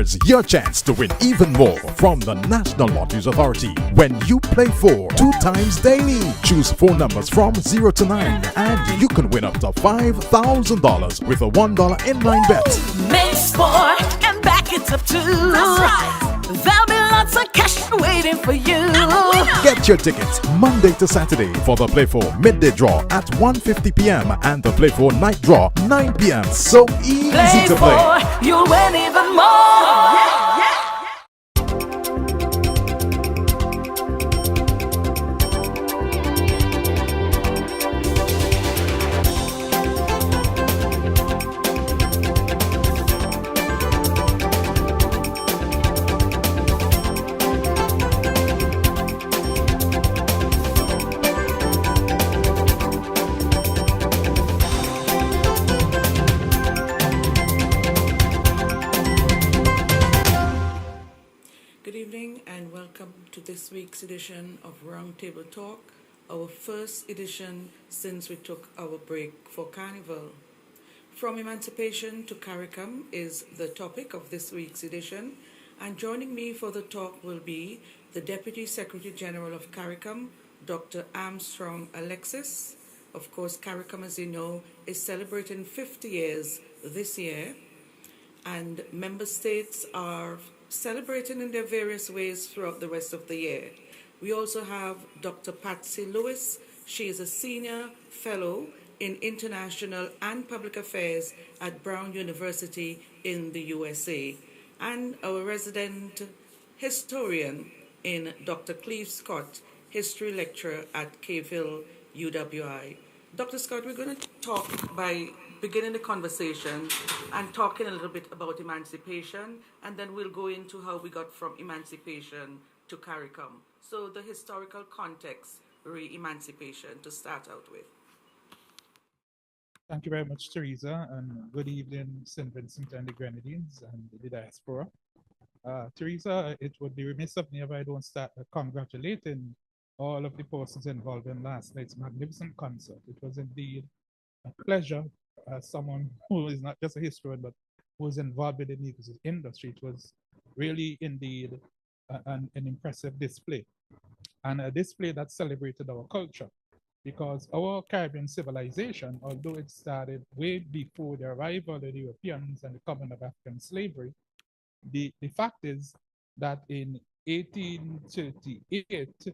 Here's your chance to win even more from the National Lotteries Authority when you play for 2 times daily. Choose phone numbers from 0 to 9 and you can win up to $5,000 with a $1 inline bet. Make sport and back it up too. That's right. There'll be lots of cash waiting for you. Get your tickets Monday to Saturday for the Play 4 midday draw at 1:50 p.m. and the Play 4 night draw 9 p.m. So easy to play. You'll win even more. This week's edition of Roundtable Talk, our first edition since we took our break for Carnival. From Emancipation to CARICOM is the topic of this week's edition, and joining me for the talk will be the Deputy Secretary General of CARICOM, Dr. Armstrong Alexis. Of course, CARICOM, as you know, is celebrating 50 years this year, and member states are celebrating in their various ways throughout the rest of the year. We also have Dr. Patsy Lewis. She is a senior fellow in international and public affairs at Brown University in the USA, and our resident historian in Dr. Cleve Scott, history lecturer at Cave Hill UWI. Dr. Scott, we're going to talk by beginning the conversation and talking a little bit about emancipation, and then we'll go into how we got from emancipation to CARICOM. So the historical context, re-emancipation, to start out with. Thank you very much, Teresa, and good evening, St. Vincent and the Grenadines and the diaspora. Teresa, it would be remiss of me if I don't start congratulating all of the persons involved in last night's magnificent concert. It was indeed a pleasure. As someone who is not just a historian, but who is involved with the music industry, it was really indeed an impressive display. And a display that celebrated our culture, because our Caribbean civilization, although it started way before the arrival of the Europeans and the coming of African slavery, the fact is that in 1838,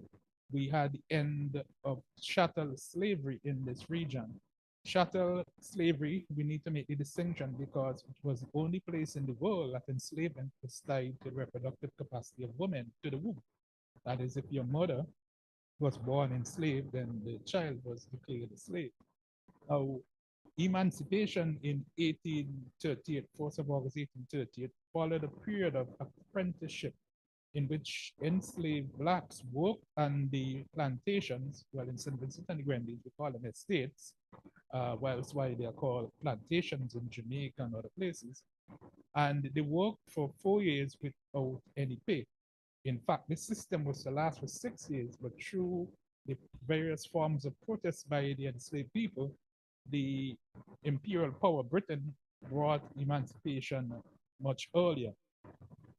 we had the end of chattel slavery in this region. Chattel slavery, we need to make the distinction because it was the only place in the world that enslavement was tied to the reproductive capacity of women to the womb. That is, if your mother was born enslaved, then the child was declared a slave. Now, emancipation in 1838, 4th of August 1838, followed a period of apprenticeship in which enslaved blacks worked on the plantations, well, in St. Vincent and the Grenadines, we call them estates, whilst why they are called plantations in Jamaica and other places. And they worked for 4 years without any pay. In fact, this system was to last for 6 years, but through the various forms of protest by the enslaved people, the imperial power Britain brought emancipation much earlier.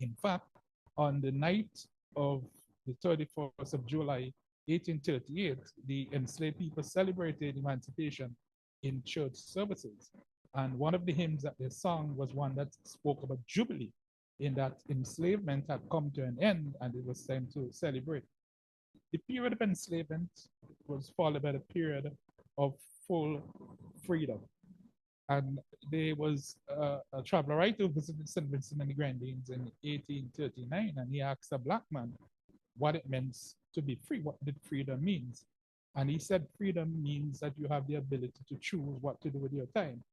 In fact, on the night of the 31st of July, 1838, the enslaved people celebrated emancipation in church services. And one of the hymns that they sung was one that spoke about Jubilee, in that enslavement had come to an end and it was time to celebrate. The period of enslavement was followed by the period of full freedom. And there was a traveler writer who visited St. Vincent and the Grenadines in 1839, and he asked a black man what it meant to be free. What did freedom means? And he said freedom means that you have the ability to choose what to do with your time.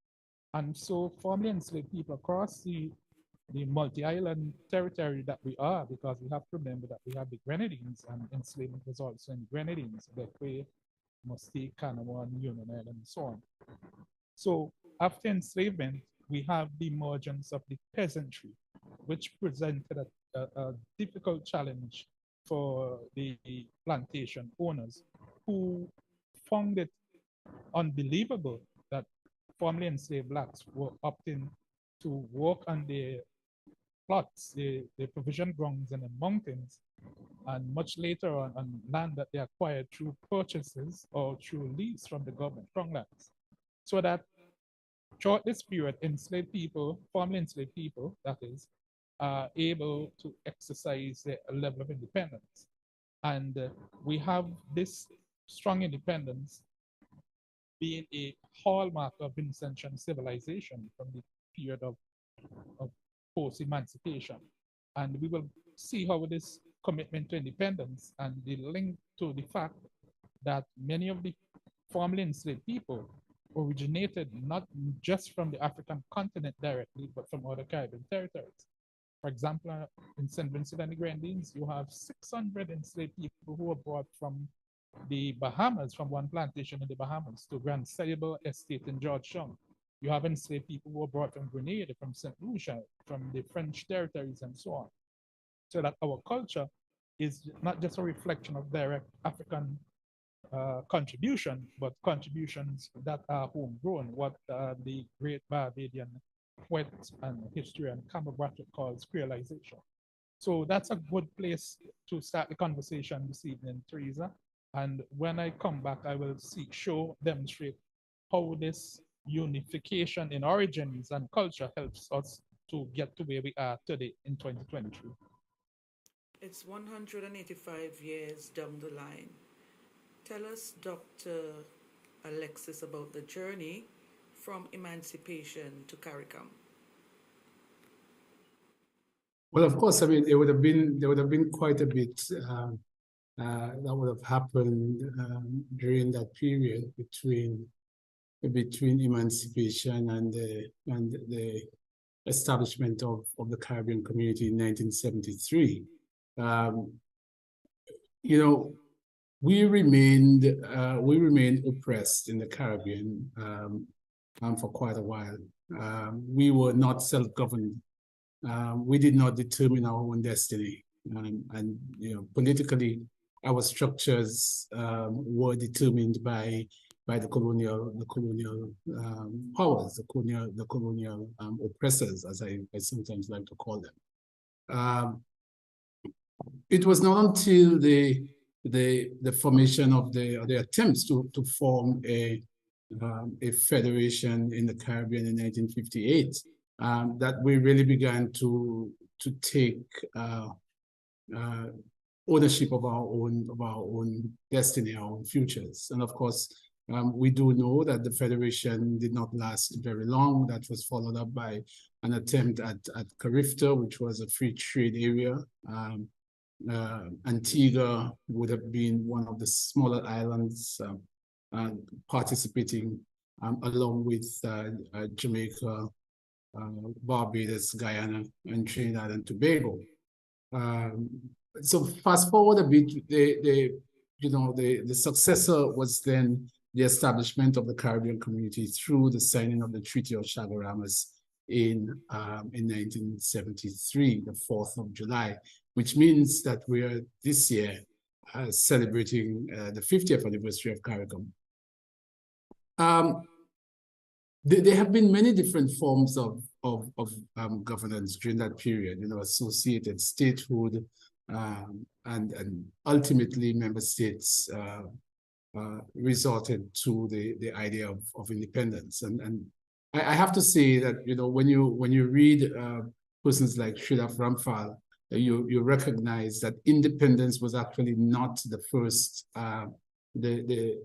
And so formerly enslaved people across the multi-island territory that we are, because we have to remember that we have the Grenadines, and enslavement was also in the Grenadines, Bequia, Mustique, Kanawha, Union Island, and so on. So after enslavement, we have the emergence of the peasantry, which presented a difficult challenge for the plantation owners, who found it unbelievable that formerly enslaved blacks were opting to work on their plots. They provision grounds in the mountains, and much later on land that they acquired through purchases or through lease from the government, lands. So that throughout this period, enslaved people, formerly enslaved people, that is, are able to exercise a level of independence. And we have this strong independence being a hallmark of Vincentian civilization from the period of post-emancipation. And we will see how this commitment to independence and the link to the fact that many of the formerly enslaved people originated not just from the African continent directly, but from other Caribbean territories. For example, in St. Vincent and the Grenadines, you have 600 enslaved people who were brought from the Bahamas, from one plantation in the Bahamas to Grand Sable Estate in Georgetown. You have enslaved people who were brought from Grenada, from St. Lucia, from the French territories, and so on. So that our culture is not just a reflection of direct African contribution, but contributions that are homegrown, what the great Barbadian poet and historian Campbell Bradford calls creolization. So that's a good place to start the conversation this evening, Teresa. And when I come back, I will demonstrate how this unification in origins and culture helps us to get to where we are today in 2023. It's 185 years down the line. Tell us, Dr. Alexis, about the journey from emancipation to CARICOM. Well, of course, I mean, there would have been quite a bit that would have happened during that period between emancipation and the establishment of the Caribbean community in 1973. We remained oppressed in the Caribbean for quite a while. We were not self-governed. We did not determine our own destiny, and politically, our structures were determined by the colonial powers, the colonial oppressors, as I sometimes like to call them. It was not until the formation of the attempts to form a federation in the Caribbean in 1958 that we really began to take ownership of our own destiny, our own futures. And of course, we do know that the federation did not last very long. That was followed up by an attempt at Carifta, which was a free trade area. Antigua would have been one of the smaller islands participating along with Jamaica, Barbados, Guyana, and Trinidad and Tobago. So fast forward a bit, the successor was then the establishment of the Caribbean community through the signing of the Treaty of Chaguaramas in 1973, the 4th of July, which means that we are this year celebrating the 50th anniversary of CARICOM. There have been many different forms of governance during that period, associated statehood, and ultimately member states resorted to the idea of independence. And I have to say that when you read persons like Sridhar Ramphal, you recognize that independence was actually not the first the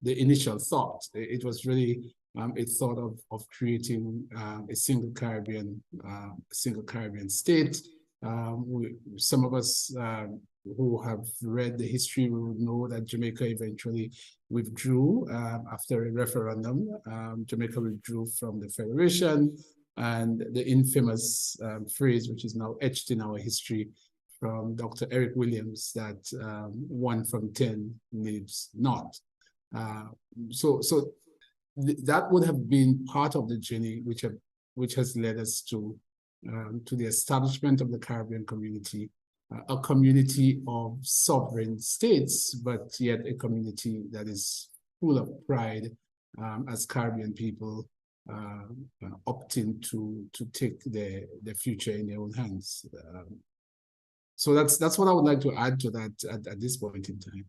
initial thought. It was really a thought of creating a single Caribbean state. Some of us who have read the history would know that Jamaica eventually withdrew after a referendum. Jamaica withdrew from the Federation, and the infamous phrase, which is now etched in our history, from Dr. Eric Williams, that 1 from 10 lives not. So that would have been part of the journey which has led us to the establishment of the Caribbean community, a community of sovereign states, but yet a community that is full of pride as Caribbean people, opting to take their future in their own hands. So that's what I would like to add to that at this point in time.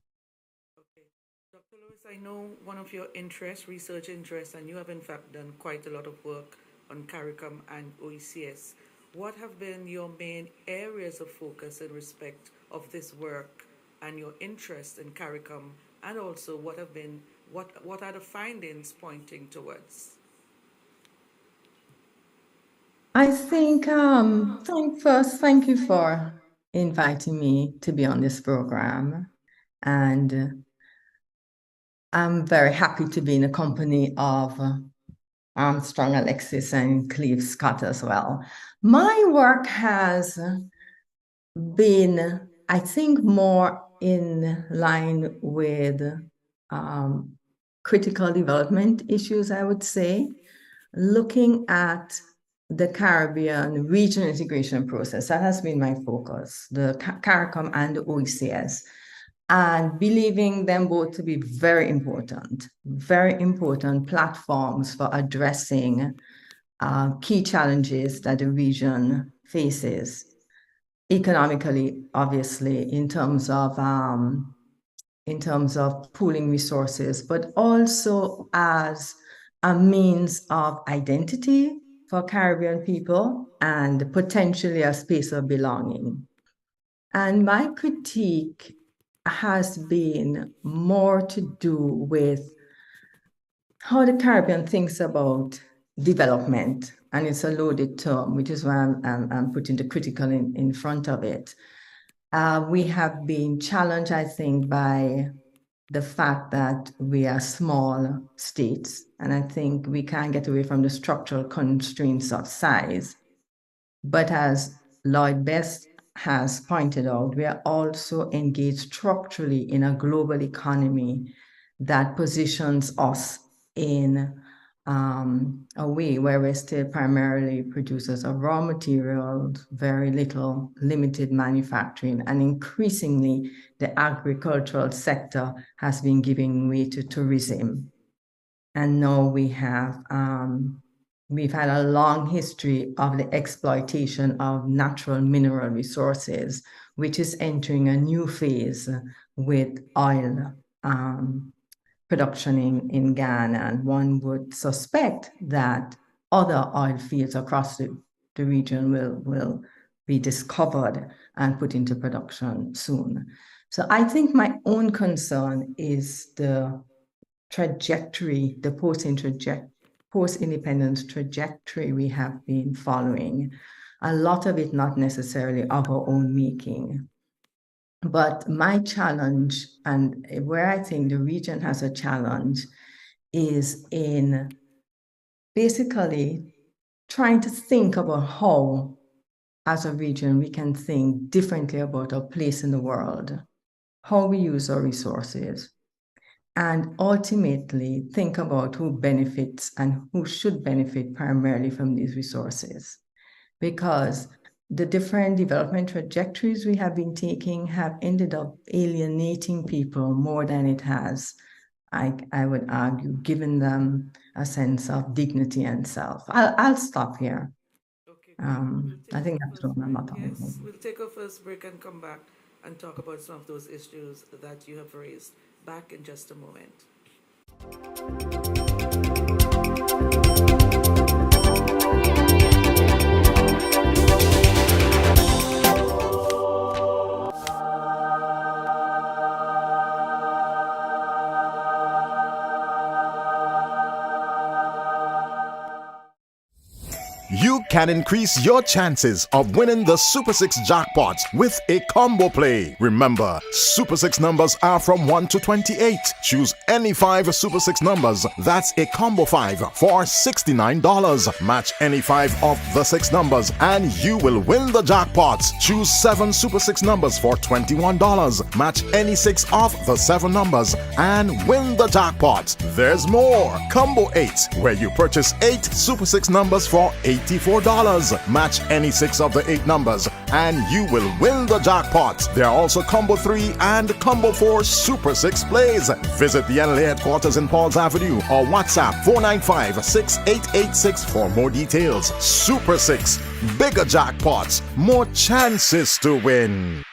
Okay. Dr. Lewis, I know one of your interests, research interests, and you have in fact done quite a lot of work on CARICOM and OECS. What have been your main areas of focus in respect of this work and your interest in CARICOM, and also what are the findings pointing towards? I think, thank you for inviting me to be on this program. And I'm very happy to be in the company of Armstrong Alexis and Cleve Scott as well. My work has been, I think, more in line with critical development issues, I would say, looking at the Caribbean regional integration process. That has been my focus, the CARICOM and the OECS, and believing them both to be very important platforms for addressing key challenges that the region faces economically, obviously, in terms of pooling resources, but also as a means of identity for Caribbean people and potentially a space of belonging. And my critique has been more to do with how the Caribbean thinks about development. And it's a loaded term, which is why I'm putting the critical in front of it. We have been challenged, I think, by the fact that we are small states, and I think we can't get away from the structural constraints of size. But as Lloyd Best has pointed out, we are also engaged structurally in a global economy that positions us in a way where we're still primarily producers of raw materials, very little limited manufacturing, and increasingly the agricultural sector has been giving way to tourism. And now we've had a long history of the exploitation of natural mineral resources, which is entering a new phase with oil production in Ghana, and one would suspect that other oil fields across the region will be discovered and put into production soon. So I think my own concern is the trajectory, the post-independence trajectory we have been following. A lot of it not necessarily of our own making. But my challenge, and where I think the region has a challenge, is in basically trying to think about how, as a region, we can think differently about our place in the world, how we use our resources, and ultimately think about who benefits and who should benefit primarily from these resources. Because the different development trajectories we have been taking have ended up alienating people more than it has, I would argue, given them a sense of dignity and self. I'll stop here. Okay. I think that's what I'm not talking about. Yes, we'll take our first break and come back and talk about some of those issues that you have raised. Back in just a moment. You can increase your chances of winning the Super 6 jackpot with a combo play. Remember, Super 6 numbers are from 1 to 28. Choose any 5 Super 6 numbers. That's a combo 5 for $69. Match any 5 of the 6 numbers and you will win the jackpot. Choose 7 Super 6 numbers for $21. Match any 6 of the 7 numbers and win the jackpot. There's more. Combo 8, where you purchase 8 Super 6 numbers for $85. $24. Match any 6 of the 8 numbers and you will win the jackpot. There are also Combo 3 and Combo 4 Super 6 plays. Visit the NLA headquarters in Pauls Avenue or WhatsApp 495-6886 for more details. Super 6, bigger jackpots, more chances to win.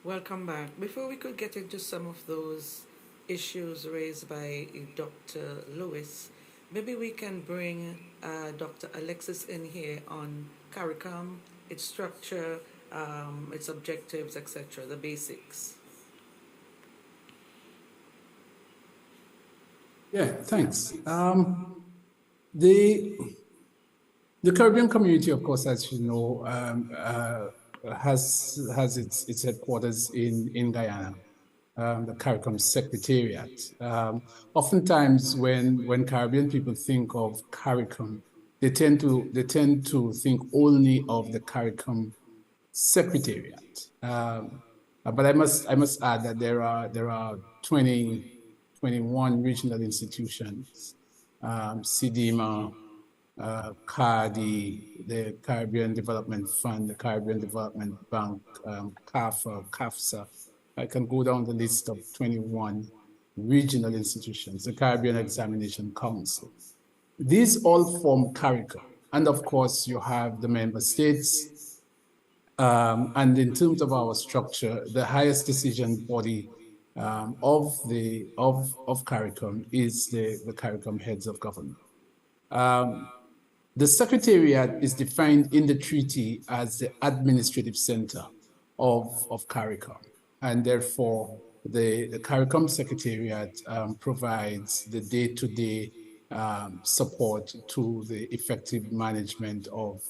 Welcome back. Before we could get into some of those issues raised by Dr. Lewis, maybe we can bring Dr. Alexis in here on CARICOM, its structure, its objectives, etc., the basics. Yeah, thanks. The Caribbean community, of course, as you know, has its headquarters in Guyana, the CARICOM Secretariat. Oftentimes, when Caribbean people think of CARICOM, they tend to think only of the CARICOM Secretariat. But I must add that there are 21 regional institutions, CDIMA, CARDI, the Caribbean Development Fund, the Caribbean Development Bank, CAFA, CAFSA. I can go down the list of 21 regional institutions, the Caribbean Examination Council. These all form CARICOM. And of course, you have the member states. And in terms of our structure, the highest decision body of CARICOM is the CARICOM heads of government. The Secretariat is defined in the treaty as the administrative center of CARICOM, and therefore the CARICOM Secretariat provides the day-to-day support to the effective management of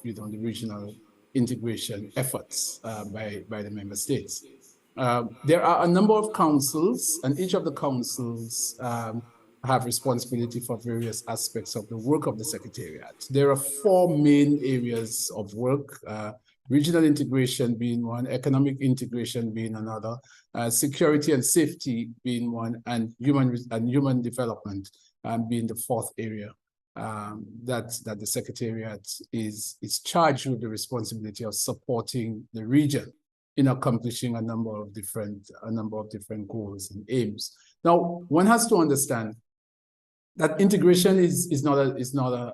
the regional integration efforts by the member states. There are a number of councils, and each of the councils have responsibility for various aspects of the work of the Secretariat. There are 4 main areas of work, regional integration being one, economic integration being another, security and safety being one, and human development being the 4th area that the Secretariat is charged with the responsibility of supporting the region in accomplishing a number of different goals and aims. Now, one has to understand that integration is not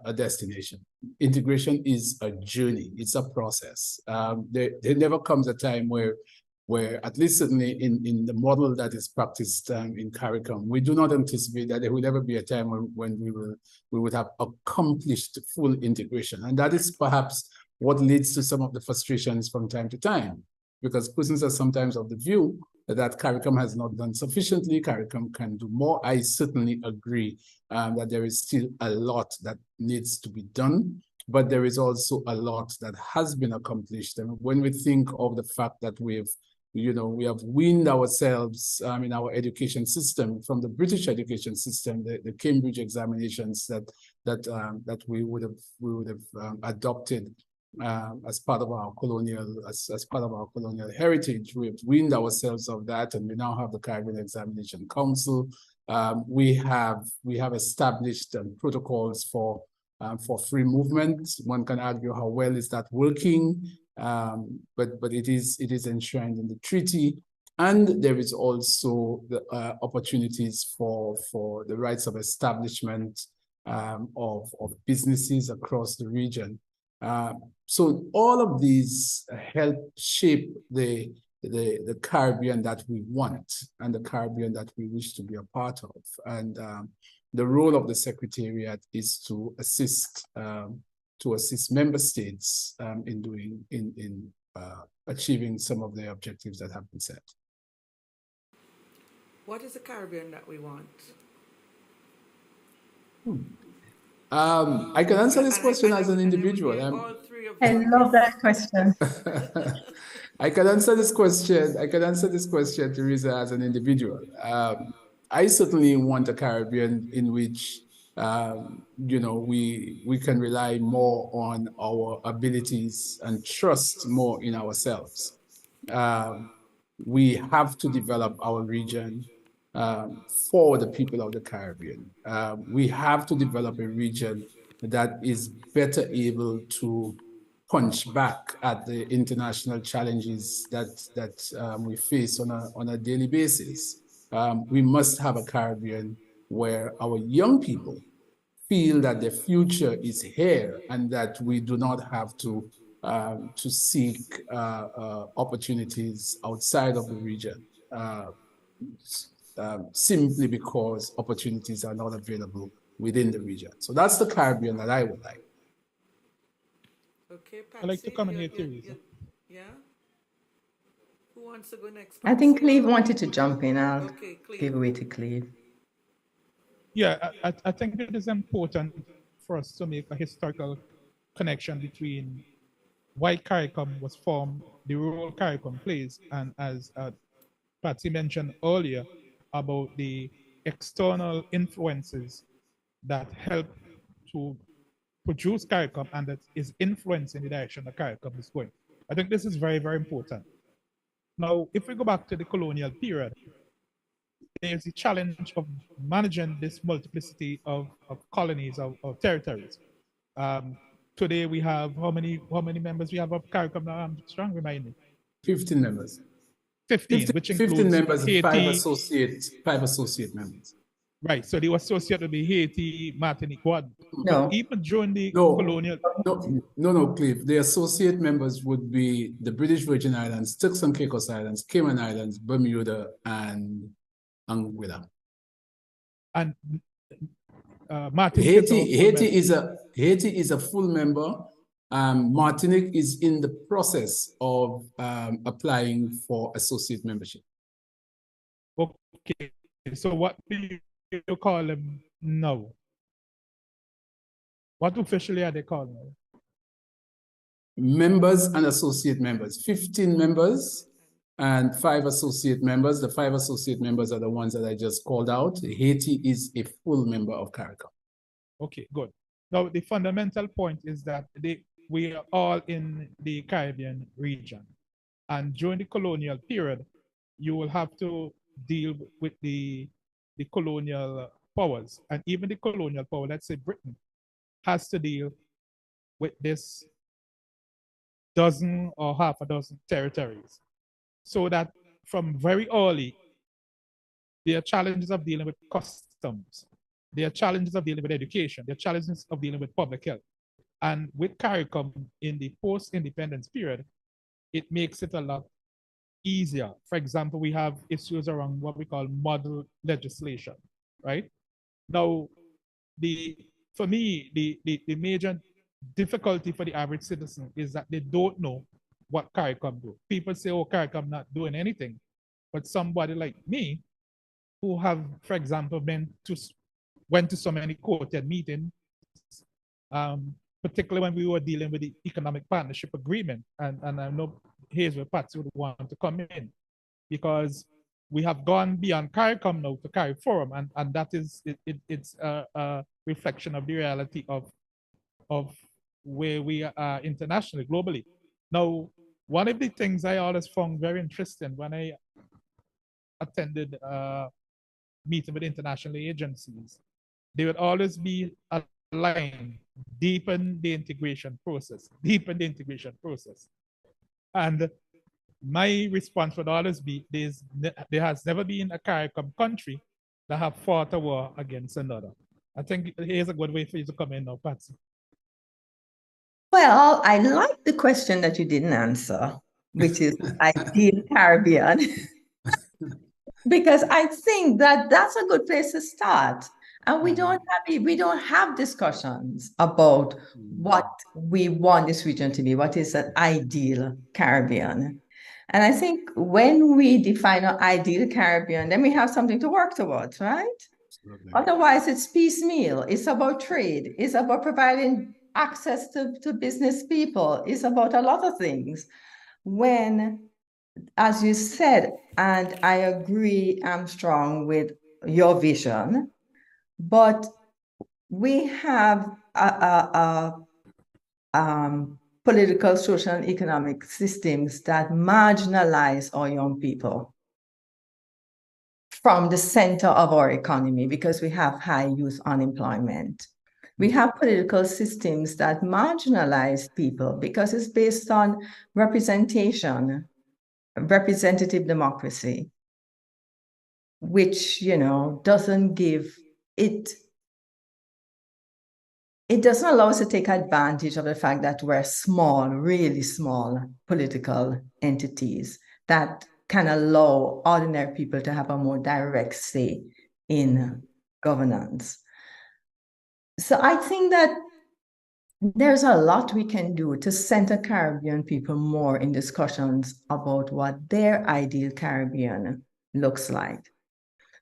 a destination. Integration is a journey. It's a process. There never comes a time where at least certainly in the model that is practiced in CARICOM, we do not anticipate that there will ever be a time when we would have accomplished full integration. And that is perhaps what leads to some of the frustrations from time to time, because persons are sometimes of the view that CARICOM has not done sufficiently. CARICOM can do more. I certainly agree that there is still a lot that needs to be done, but there is also a lot that has been accomplished. And when we think of the fact that we have weaned ourselves in our education system from the British education system, the Cambridge examinations that we would have adopted as part of our colonial heritage. We've weaned ourselves of that, and we now have the Caribbean Examination Council. We have established protocols for free movement. One can argue how well is that working, but it is enshrined in the treaty. And there is also the opportunities for the rights of establishment of businesses across the region. So all of these help shape the Caribbean that we want and the Caribbean that we wish to be a part of. And the role of the Secretariat is to assist member states in achieving some of the objectives that have been set. What is the Caribbean that we want? I can answer this And question I as an would individual. hear all three of I them. love that question. I can answer this question. I can answer this question, Teresa, as an individual. I certainly want a Caribbean in which we can rely more on our abilities and trust more in ourselves. Um, we have to develop our region for the people of the Caribbean. We have to develop a region that is better able to punch back at the international challenges that we face on a daily basis. We must have a Caribbean where our young people feel that the future is here and that we do not have to seek opportunities outside of the region simply because opportunities are not available within the region. So that's the Caribbean that I would like. Okay, Patsy. I'd like to come in here, Teresa. Yeah? Who wants to go next? I think Patsy Cleve or- wanted to jump in. I'll Okay, Cleve. give away to Cleve. Yeah, I think it is important for us to make a historical connection between why CARICOM was formed, the role CARICOM plays, and as Patsy mentioned earlier about the external influences that help to produce CARICOM and that is influencing the direction that CARICOM is going. I think this is very, very important. Now, if we go back to the colonial period, there's a challenge of managing this multiplicity of colonies, of territories. Today we have how many members we have of CARICOM now? I'm strong, remind me. 15 members. 15, which 15 includes members, Haiti. five associate members. Right, so they were associated with Haiti, Martinique, Guadeloupe. No. But even during the No, colonial, no, Cliff. The associate members would be the British Virgin Islands, Turks and Caicos Islands, Cayman Islands, Bermuda, and Anguilla. and Martinique. Haiti is a full member. Martinique is in the process of applying for associate membership. Okay, so what do you call them now? What officially are they called now? Members and associate members, 15 members and 5 associate members. The 5 associate members are the ones that I just called out. Haiti is a full member of CARICOM. Okay, good. Now, the fundamental point is that we are all in the Caribbean region. And during the colonial period, you will have to deal with the colonial powers. And even the colonial power, let's say Britain, has to deal with this dozen or half a dozen territories. So that from very early, there are challenges of dealing with customs. There are challenges of dealing with education. There are challenges of dealing with public health. And with CARICOM in the post-independence period, it makes it a lot easier. For example, we have issues around what we call model legislation, right? Now, for me, the major difficulty for the average citizen is that they don't know what CARICOM do. People say, oh, CARICOM not doing anything. But somebody like me, who have, for example, went to so many quoted meetings, particularly when we were dealing with the economic partnership agreement. And I know here's where Patsy would want to come in, because we have gone beyond CARICOM now to CARIFORUM, and that is, it's a reflection of the reality of where we are internationally, globally. Now, one of the things I always found very interesting when I attended meeting with international agencies, they would always be a line, deepen the integration process. And my response would always be, there has never been a CARICOM country that have fought a war against another. I think here's a good way for you to come in now, Patsy. Well, I like the question that you didn't answer, which is ideal Caribbean, because I think that that's a good place to start. And we don't have discussions about what we want this region to be, what is an ideal Caribbean. And I think when we define an ideal Caribbean, then we have something to work towards, right? Otherwise, it's piecemeal. It's about trade. It's about providing access to business people. It's about a lot of things. When, as you said, and I agree, Armstrong, with your vision, but we have political, social, and economic systems that marginalize our young people from the center of our economy because we have high youth unemployment. We have political systems that marginalize people because it's based on representation, representative democracy, which, doesn't give it. It doesn't allow us to take advantage of the fact that we're small, really small political entities that can allow ordinary people to have a more direct say in governance. So I think that there's a lot we can do to center Caribbean people more in discussions about what their ideal Caribbean looks like.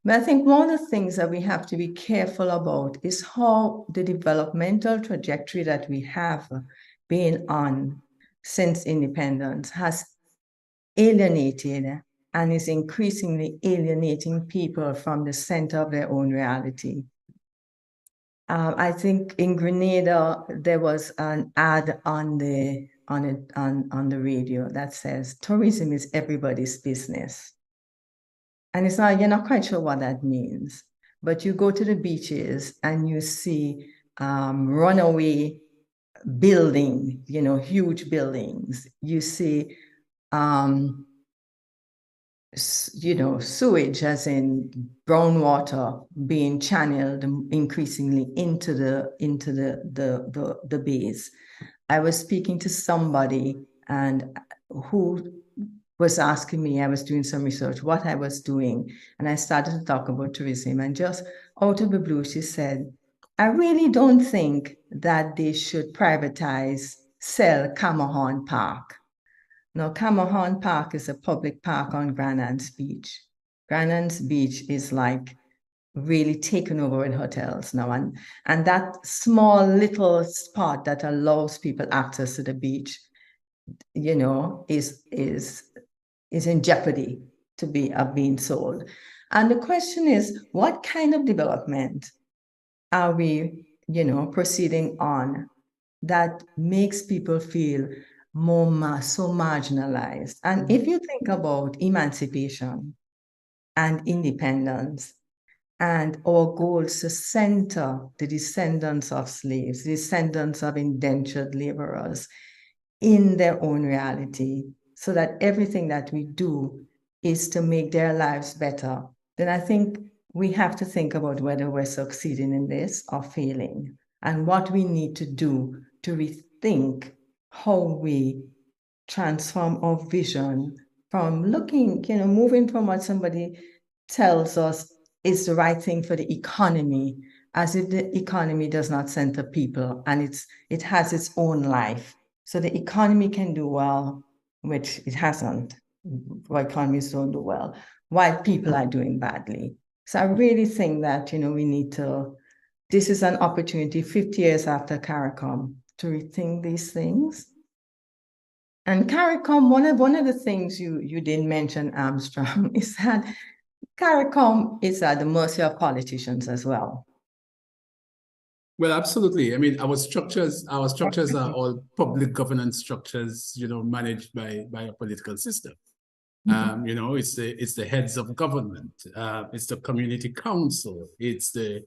But I think one of the things that we have to be careful about is how the developmental trajectory that we have been on since independence has alienated and is increasingly alienating people from the center of their own reality. I think in Grenada, there was an ad on the radio that says, tourism is everybody's business. And you're not quite sure what that means, but you go to the beaches and you see runaway building, huge buildings. You see, sewage, as in brown water, being channeled increasingly into the bays. I was speaking to somebody and who was asking me, I was doing some research, what I was doing, and I started to talk about tourism, and just out of the blue, she said, I really don't think that they should sell Camohon Park. Now, Camohon Park is a public park on Grand Anse Beach. Grand Anse Beach is like really taken over with hotels now, and that small little spot that allows people access to the beach, is in jeopardy to being sold. And the question is, what kind of development are we, proceeding on that makes people feel so marginalized? And if you think about emancipation and independence and our goals to center the descendants of slaves, descendants of indentured laborers in their own reality, so that everything that we do is to make their lives better, then I think we have to think about whether we're succeeding in this or failing, and what we need to do to rethink how we transform our vision from moving from what somebody tells us is the right thing for the economy, as if the economy does not center people and it has its own life. So the economy can do well, which it hasn't. Why economies don't do well, while people are doing badly. So I really think that, this is an opportunity 50 years after CARICOM to rethink these things. And CARICOM, one of the things you didn't mention, Armstrong, is that CARICOM is at the mercy of politicians as well. Well, absolutely. I mean, our structures are all public governance structures, managed by a political system. It's the heads of government, it's the community council, it's the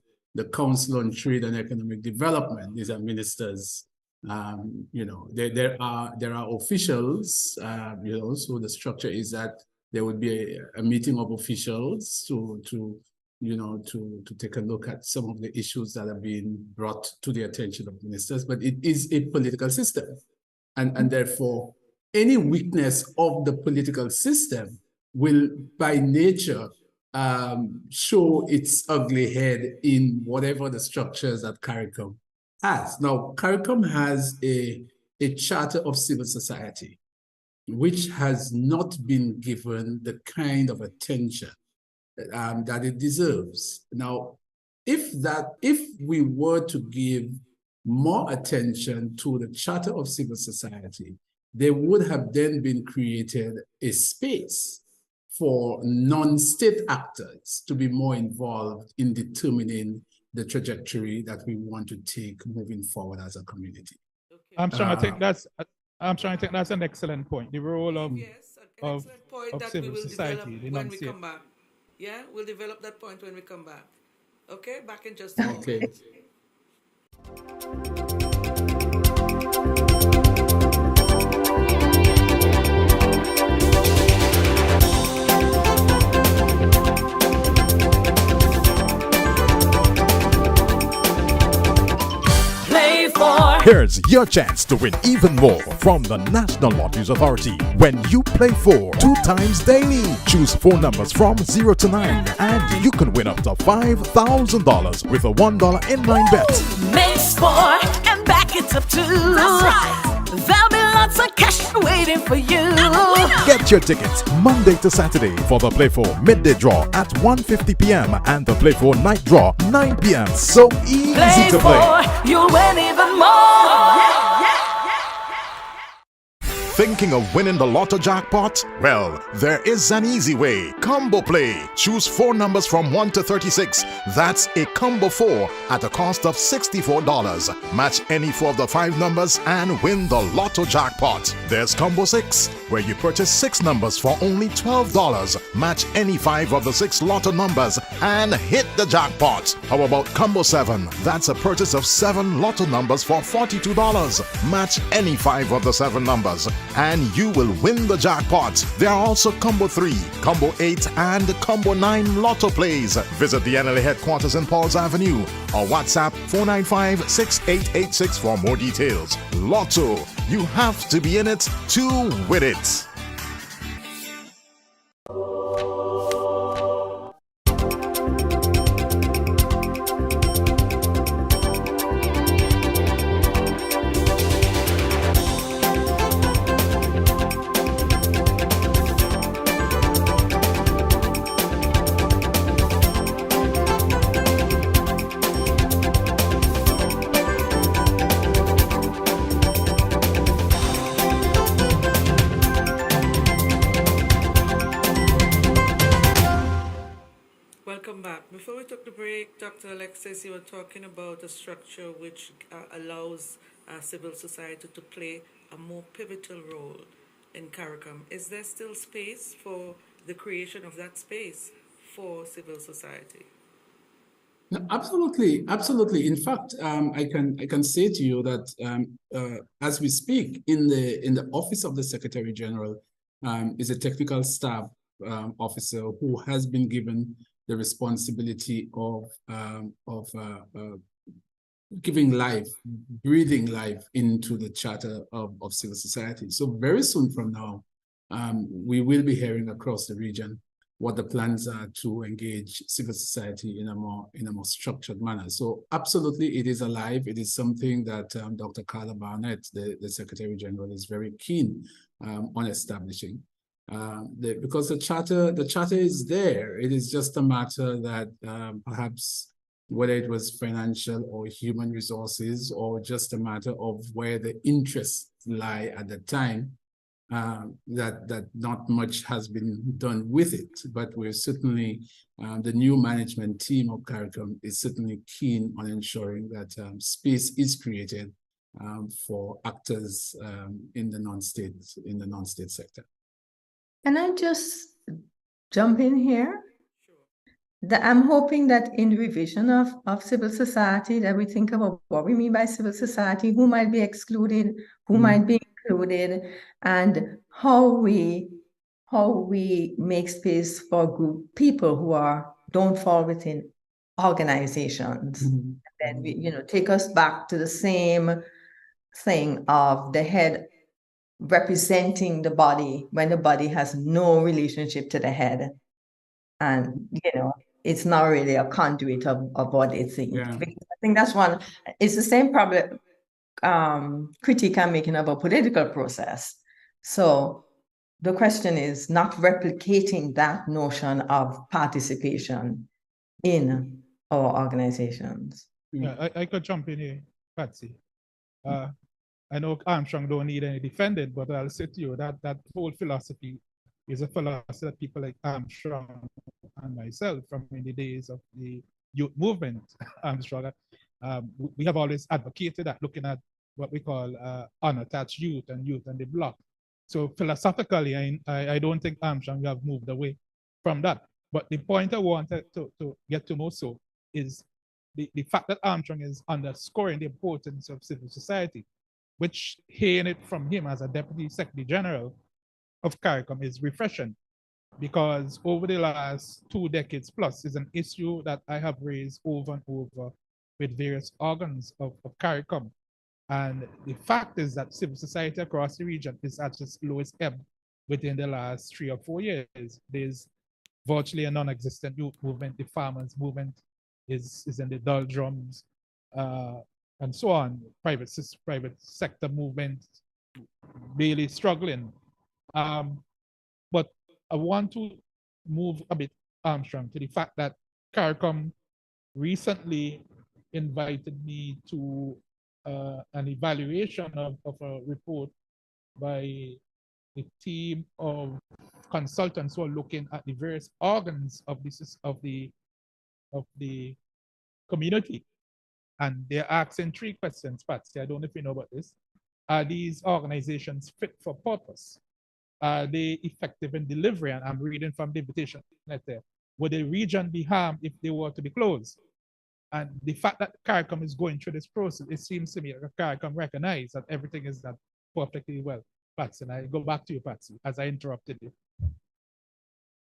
Council on Trade and Economic Development. These are ministers. There are officials. So the structure is that there would be a meeting of officials to take a look at some of the issues that are being brought to the attention of ministers, but it is a political system. And therefore, any weakness of the political system will, by nature, show its ugly head in whatever the structures that CARICOM has. Now, CARICOM has a charter of civil society, which has not been given the kind of attention that it deserves. Now, if we were to give more attention to the Charter of Civil Society, there would have then been created a space for non-state actors to be more involved in determining the trajectory that we want to take moving forward as a community. I'm trying to think that's an excellent point. The role of Yes, an excellent point that we civil will society, develop the when we non-state. come back. Yeah, we'll develop that point when we come back. Okay, back in just a moment. Okay. Play for. Here's your chance to win even more from the National Lotteries Authority when you play for 2 times daily. Choose 4 numbers from 0 to 9 and you can win up to $5,000 with a $1 inline bet. Make score and back it up too. That's right. There'll be lots of cash waiting for you. Get your tickets Monday to Saturday for the Play for midday draw at 1:50 p.m. and the Play for night draw 9 p.m. So easy Play to play. for, you'll win even more. Thinking of winning the lotto jackpot? Well, there is an easy way. Combo Play. Choose 4 numbers from 1 to 36. That's a combo 4 at a cost of $64. Match any 4 of the 5 numbers and win the lotto jackpot. There's Combo 6, where you purchase 6 numbers for only $12. Match any 5 of the 6 lotto numbers and hit the jackpot. How about Combo 7? That's a purchase of 7 lotto numbers for $42. Match any 5 of the 7 numbers and you will win the jackpot. There are also Combo 3, Combo 8, and Combo 9 lotto plays. Visit the NLA headquarters in Pauls Avenue or WhatsApp 495-6886 for more details. Lotto, you have to be in it to win it. Welcome back. Before we took the break, Dr. Alexis, you were talking about a structure which allows civil society to play a more pivotal role in CARICOM. Is there still space for the creation of that space for civil society? No, absolutely, absolutely. In fact, I can say to you that as we speak, in the office of the Secretary General is a technical staff officer who has been given the responsibility of giving life, breathing life into the Charter of Civil Society. So very soon from now, we will be hearing across the region what the plans are to engage civil society in a more structured manner. So absolutely, it is alive. It is something that Dr. Carla Barnett, the Secretary General, is very keen on establishing. Because the charter is there. It is just a matter that perhaps whether it was financial or human resources or just a matter of where the interests lie at the time, that not much has been done with it. But we're certainly, the new management team of CARICOM is certainly keen on ensuring that space is created for actors in the non-state sector. Can I just jump in here? I'm hoping that in the revision of civil society, that we think about what we mean by civil society, who might be excluded, who might be included, and how we make space for group people who don't fall within organizations. And then we, take us back to the same thing of the head representing the body when the body has no relationship to the head. And, it's not really a conduit of what they think. Yeah. Because I think that's one, it's the same problem, critique I'm making of a political process. So the question is not replicating that notion of participation in our organizations. Yeah, I could jump in here, Patsy. I know Armstrong don't need any defending, but I'll say to you that that whole philosophy is a philosophy that people like Armstrong and myself from in the days of the youth movement, Armstrong, we have always advocated that, looking at what we call unattached youth and youth and the block. So philosophically, I don't think Armstrong have moved away from that. But the point I wanted to get to more so is the fact that Armstrong is underscoring the importance of civil society, which hearing it from him as a Deputy Secretary General of CARICOM is refreshing, because over the last 2 decades plus is an issue that I have raised over and over with various organs of CARICOM. And the fact is that civil society across the region is at its lowest ebb within the last 3 or 4 years. There's virtually a non-existent youth movement. The farmers movement is in the doldrums, and so on. Private sector movement really struggling. But I want to move a bit, Armstrong, to the fact that CARICOM recently invited me to an evaluation of a report by a team of consultants who are looking at the various organs of the community. And they're asking 3 questions, Patsy. I don't know if you know about this. Are these organizations fit for purpose? Are they effective in delivery? And I'm reading from the invitation letter. Would the region be harmed if they were to be closed? And the fact that CARICOM is going through this process, it seems to me that CARICOM recognize that everything is done perfectly well. Patsy, and I go back to you, Patsy, as I interrupted you.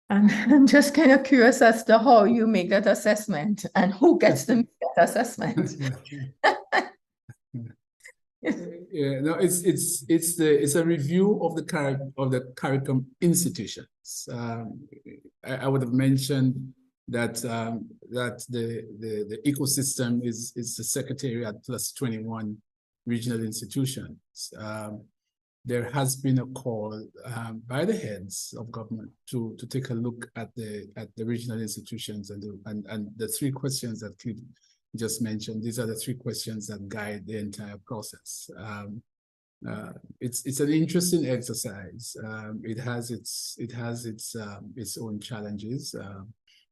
I'm just kind of curious as to how you make that assessment and who gets to make that assessment. Yeah, no, it's a review of the CARICOM institutions. I would have mentioned that the ecosystem is the Secretariat plus 21 regional institutions. There has been a call by the heads of government to take a look at the regional institutions and the 3 questions that Cliff just mentioned. These are the 3 questions that guide the entire process. It's an interesting exercise. It has its own challenges,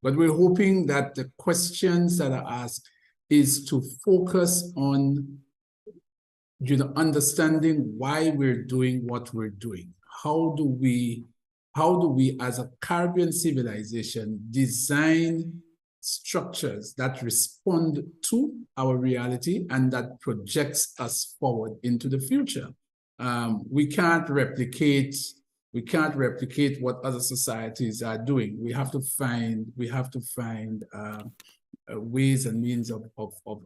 but we're hoping that the questions that are asked is to focus on understanding why we're doing what we're doing. How do we as a Caribbean civilization design structures that respond to our reality and that projects us forward into the future? We can't replicate what other societies are doing. We have to find ways and means of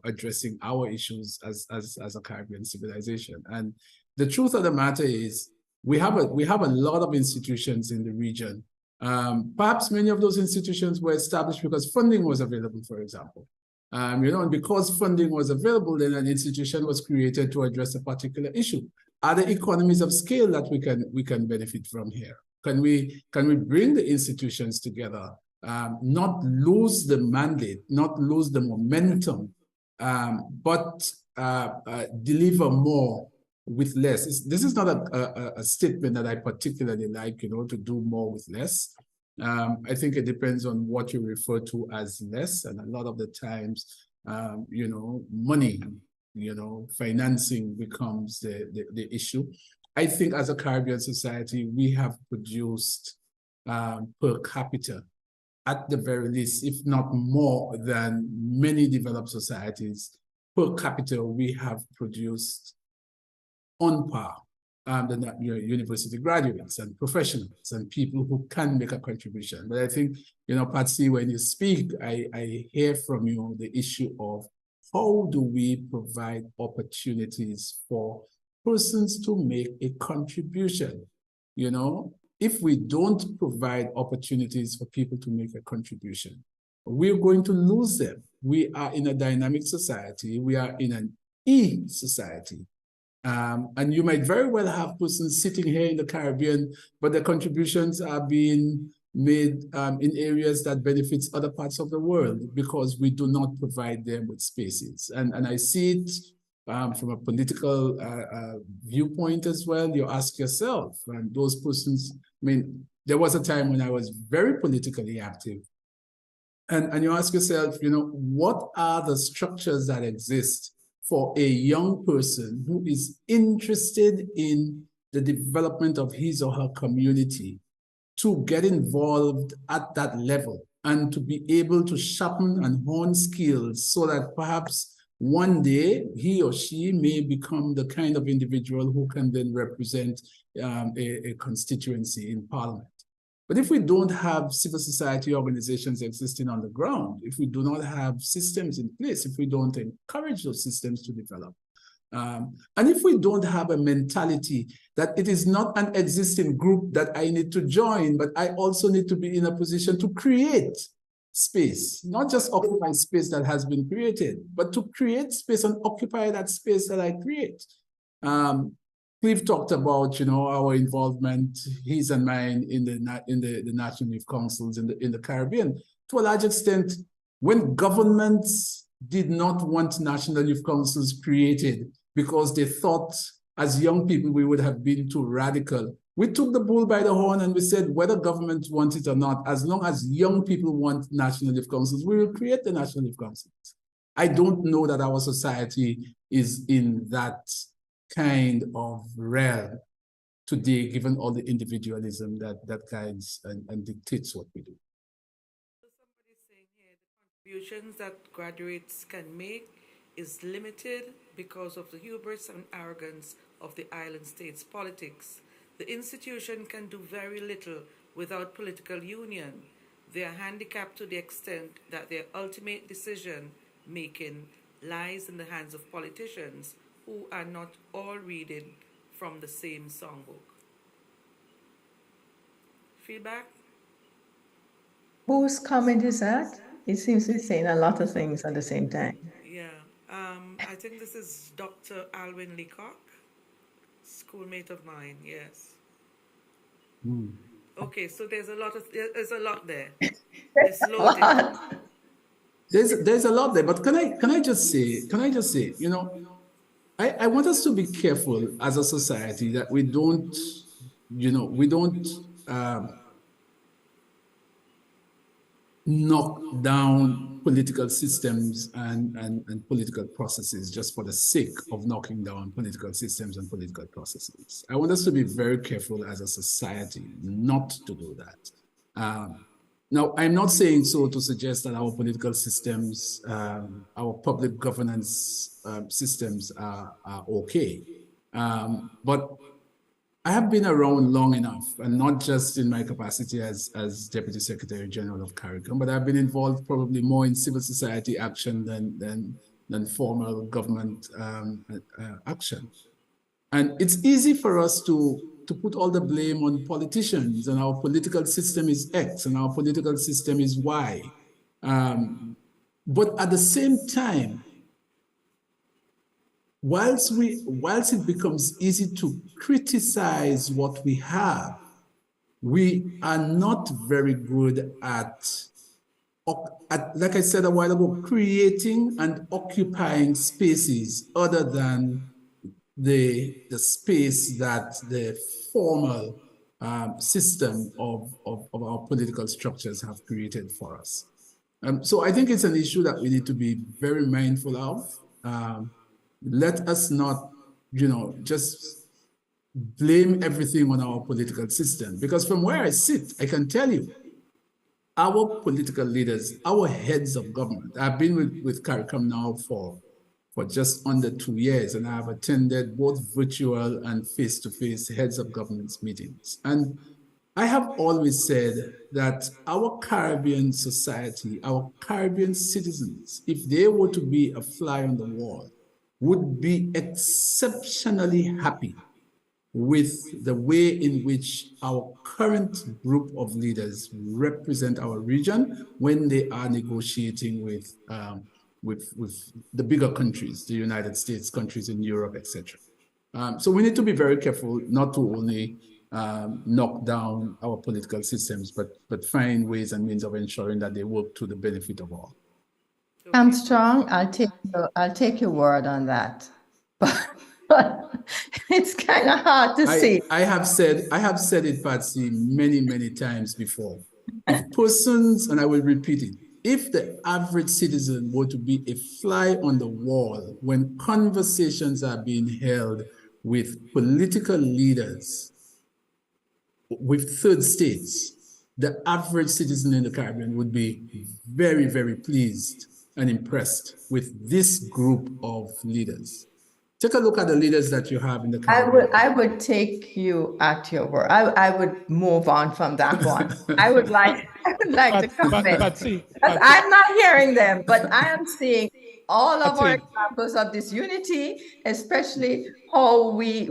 addressing our issues as a Caribbean civilization. And the truth of the matter is, we have a lot of institutions in the region. Perhaps many of those institutions were established because funding was available, for example. And because funding was available, then an institution was created to address a particular issue. Are there economies of scale that we can benefit from here? Can we bring the institutions together? Not lose the mandate, not lose the momentum, but deliver more with less. This is not a statement that I particularly like, to do more with less. I think it depends on what you refer to as less, and a lot of the times, money, financing becomes the issue. I think as a Caribbean society, we have produced per capita, at the very least, if not more than many developed societies. Per capita, we have produced on par the university graduates and professionals and people who can make a contribution. But I think, Patsy, when you speak, I hear from you the issue of how do we provide opportunities for persons to make a contribution? If we don't provide opportunities for people to make a contribution, we're going to lose them. We are in a dynamic society. We are in an e-society. And you might very well have persons sitting here in the Caribbean, but their contributions are being made in areas that benefits other parts of the world because we do not provide them with spaces. And I see it from a political viewpoint as well. You ask yourself, and those persons, I mean, there was a time when I was very politically active. And you ask yourself, you know, what are the structures that exist for a young person who is interested in the development of his or her community to get involved at that level and to be able to sharpen and hone skills so that perhaps one day he or she may become the kind of individual who can then represent a constituency in parliament. But if we don't have civil society organizations existing on the ground, if we do not have systems in place, if we don't encourage those systems to develop, and if we don't have a mentality that it is not an existing group that I need to join, but I also need to be in a position to create space, not just occupy space that has been created, but to create space and occupy that space that I create. We've talked about, you know, our involvement, his and mine, in the National Youth Councils in the Caribbean. To a large extent, when governments did not want National Youth Councils created because they thought as young people we would have been too radical, we took the bull by the horn and we said, whether government wants it or not, as long as young people want National Youth Councils, we will create the National Youth Councils. I don't know that our society is in that kind of realm today, given all the individualism that guides and dictates what we do. So somebody's saying here the contributions that graduates can make is limited because of the hubris and arrogance of the island state's politics. The institution can do very little without political union. They are handicapped to the extent that their ultimate decision making lies in the hands of politicians who are not all reading from the same songbook. Feedback? Whose comment is that? It seems to be saying a lot of things at the same time. Yeah. I think this is Dr. Alwyn Leacock, schoolmate of mine, yes. Okay, so there's a lot there. It's loaded. There's a lot there, but can I just say, you know, I want us to be careful as a society that we don't knock down political systems and political processes just for the sake of knocking down political systems and political processes. I want us to be very careful as a society not to do that. Now, I'm not saying so to suggest that our political systems, our public governance systems are okay. But I have been around long enough, and not just in my capacity as Deputy Secretary General of CARICOM, but I've been involved probably more in civil society action than formal government action. And it's easy for us to put all the blame on politicians, and our political system is X and our political system is Y. But at the same time, whilst it becomes easy to criticize what we have, we are not very good at, like I said a while ago, creating and occupying spaces other than the space that the formal system of our political structures have created for us. So I think it's an issue that we need to be very mindful of. Let us not, just blame everything on our political system, because from where I sit, I can tell you, our political leaders, our heads of government, I've been with CARICOM now for just under 2 years, and I have attended both virtual and face-to-face heads of governments meetings. And I have always said that our Caribbean society, our Caribbean citizens, if they were to be a fly on the wall, would be exceptionally happy with the way in which our current group of leaders represent our region when they are negotiating with the bigger countries, the United States, countries in Europe, etc. So we need to be very careful not to only knock down our political systems, but find ways and means of ensuring that they work to the benefit of all. Armstrong, I'll take your word on that. But it's kind of hard to say. I have said it, Patsy, many times before. If persons, and I will repeat it, if the average citizen were to be a fly on the wall when conversations are being held with political leaders, with third states, the average citizen in the Caribbean would be very pleased and impressed with this group of leaders. Take a look at the leaders that you have in the Caribbean. I would take you at your word. I would move on from that one. I would like to comment. Patsy, I'm not hearing them, but I am seeing all of our examples of this unity, especially how we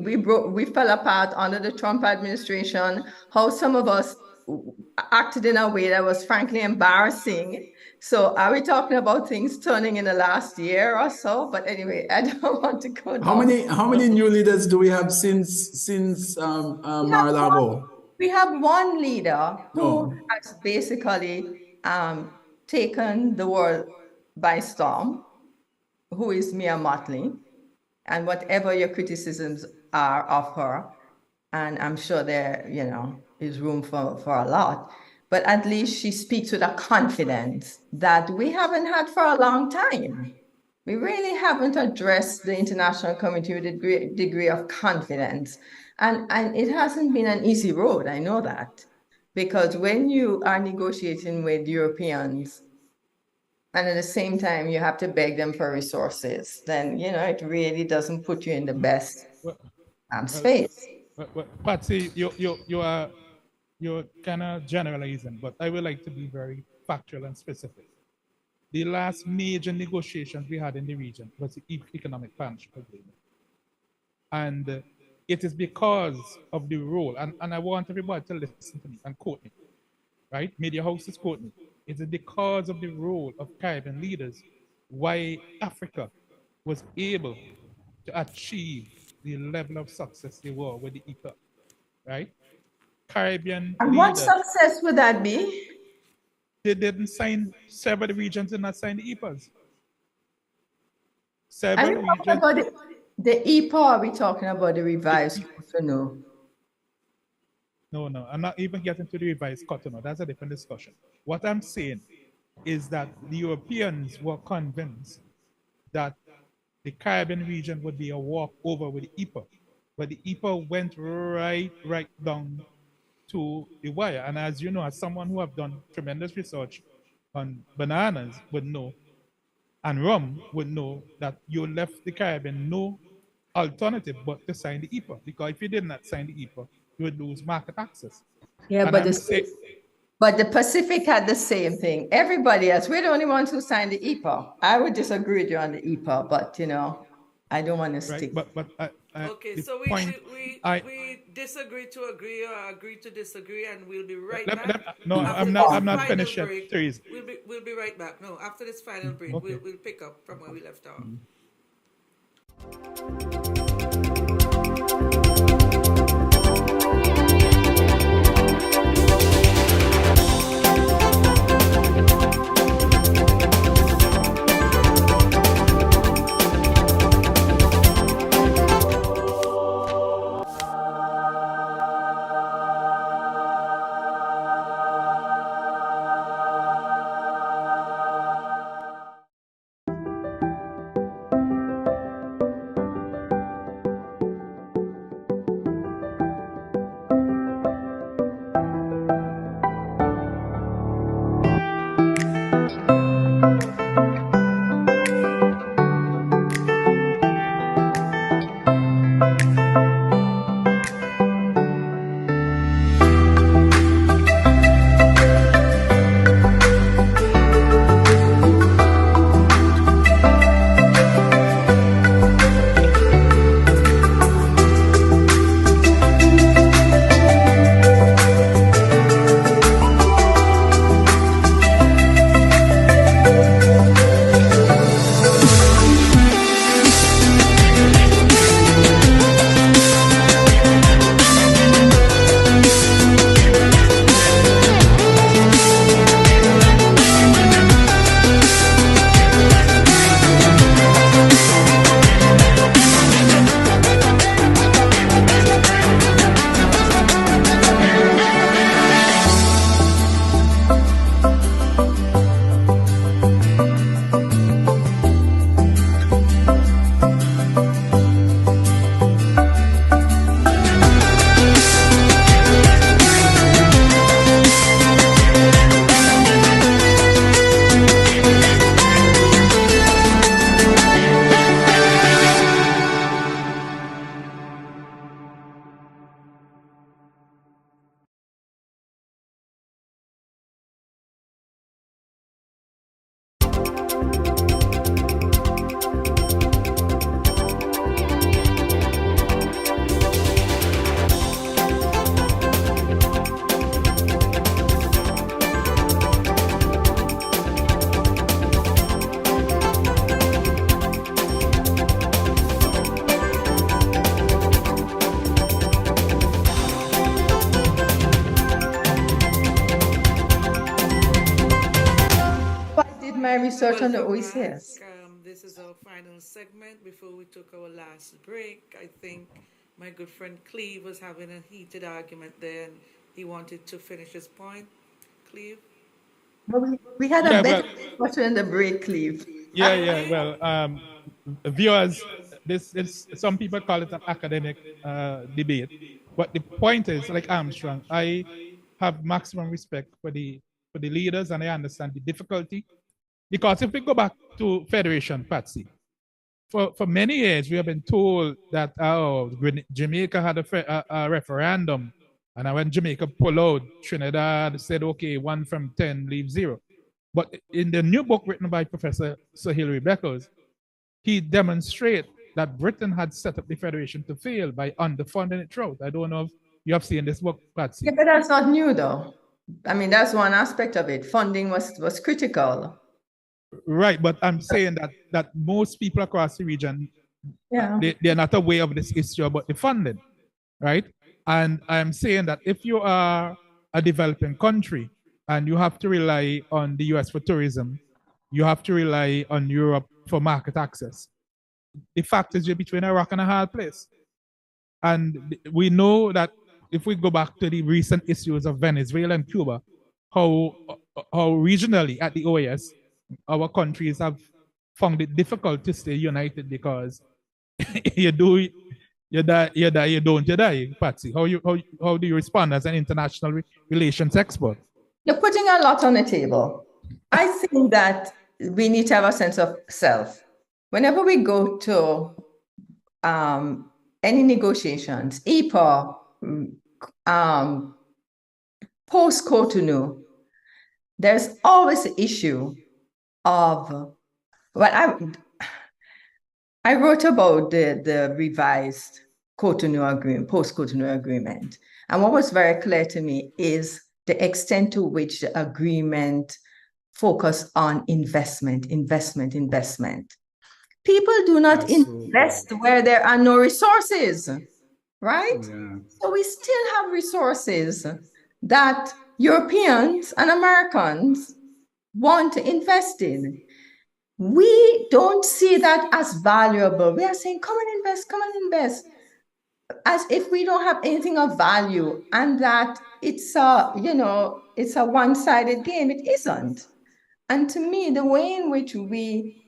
fell apart under the Trump administration, how some of us acted in a way that was frankly embarrassing. So are we talking about things turning in the last year or so? But anyway, I don't want to go down. How many new leaders do we have since Mar-a-Lago? We have one leader who has basically taken the world by storm, who is Mia Motley, and whatever your criticisms are of her, and I'm sure there, is room for a lot, but at least she speaks with a confidence that we haven't had for a long time. We really haven't addressed the international community with a degree of confidence. And it hasn't been an easy road, I know that. Because when you are negotiating with Europeans, and at the same time you have to beg them for resources, then, it really doesn't put you in the best space. Patsy, you're kind of generalizing, but I would like to be very factual and specific. The last major negotiations we had in the region was the economic partnership agreement. And it is because of the role, and I want everybody to listen to me and quote me, right? Media houses quote me. It is because of the role of Caribbean leaders why Africa was able to achieve the level of success they were with the EPA, right? Caribbean and leaders. What success would that be? They didn't sign, several regions did not sign the EPAs. Several regions. About the EPA, are we talking about the revised Cotonou? No, I'm not even getting to the revised Cotonou. That's a different discussion. What I'm saying is that the Europeans were convinced that the Caribbean region would be a walkover with the EPA, but the EPA went right down to the wire. And as you know, as someone who have done tremendous research on bananas would know, and rum would know, that you left the Caribbean no alternative but to sign the EPA, because if you did not sign the EPA, you would lose market access. Yeah, but the Pacific had the same thing. Everybody else, we're the only ones who signed the EPA. I would disagree with you on the EPA, but I don't want to stick. But okay, so we disagree to agree or agree to disagree, and we'll be right back. No, I'm not finished yet. We'll be right back. No, after this final break, okay. we'll pick up from where we left off. my research on the Welcome OECS. back. This is our final segment before we took our last break. I think my good friend Cleve was having a heated argument there and he wanted to finish his point. Cleve? We had Yeah, a better well, discussion in the break, Cleve. yeah. Well, viewers, this is some people call it an academic debate, but the point is, like Armstrong, I have maximum respect for the leaders, and I understand the difficulty because if we go back to Federation, Patsy, for many years we have been told that Jamaica had a referendum, and when Jamaica pulled out, Trinidad said, okay, 1 from 10 leaves 0. But in the new book written by Professor Sir Hilary Beckles, he demonstrates that Britain had set up the Federation to fail by underfunding it throughout. I don't know if you have seen this book, Patsy. Yeah, but that's not new though. I mean, that's one aspect of it. Funding was critical. Right, but I'm saying that most people across the region, Yeah. they're not aware of this issue about the funding, right? And I'm saying that if you are a developing country and you have to rely on the US for tourism, you have to rely on Europe for market access. The fact is you're between a rock and a hard place. And we know that if we go back to the recent issues of Venezuela and Cuba, how regionally at the OAS, our countries have found it difficult to stay united because you do you die, you don't, you die, Patsy. How do you respond as an international relations expert? You're putting a lot on the table. I think that we need to have a sense of self. Whenever we go to any negotiations, EPA, post-Cotonou, there's always the issue of, I wrote about the revised Cotonou agreement, post-Cotonou agreement. And what was very clear to me is the extent to which the agreement focused on investment. People do not invest where there are no resources, right? Yeah. So we still have resources that Europeans and Americans want to invest in. We don't see that as valuable. We are saying, come and invest, as if we don't have anything of value and that it's a one-sided game. It isn't. And to me, the way in which we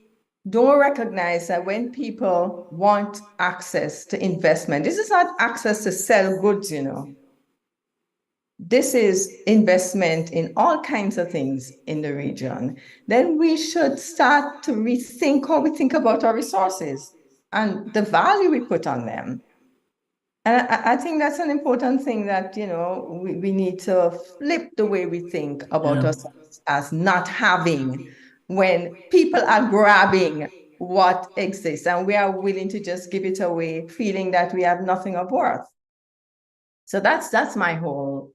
don't recognize that when people want access to investment, this is not access to sell goods, This is investment in all kinds of things in the region. Then we should start to rethink how we think about our resources and the value we put on them. And I think that's an important thing that, we need to flip the way we think about ourselves as not having, when people are grabbing what exists and we are willing to just give it away, feeling that we have nothing of worth. So that's my whole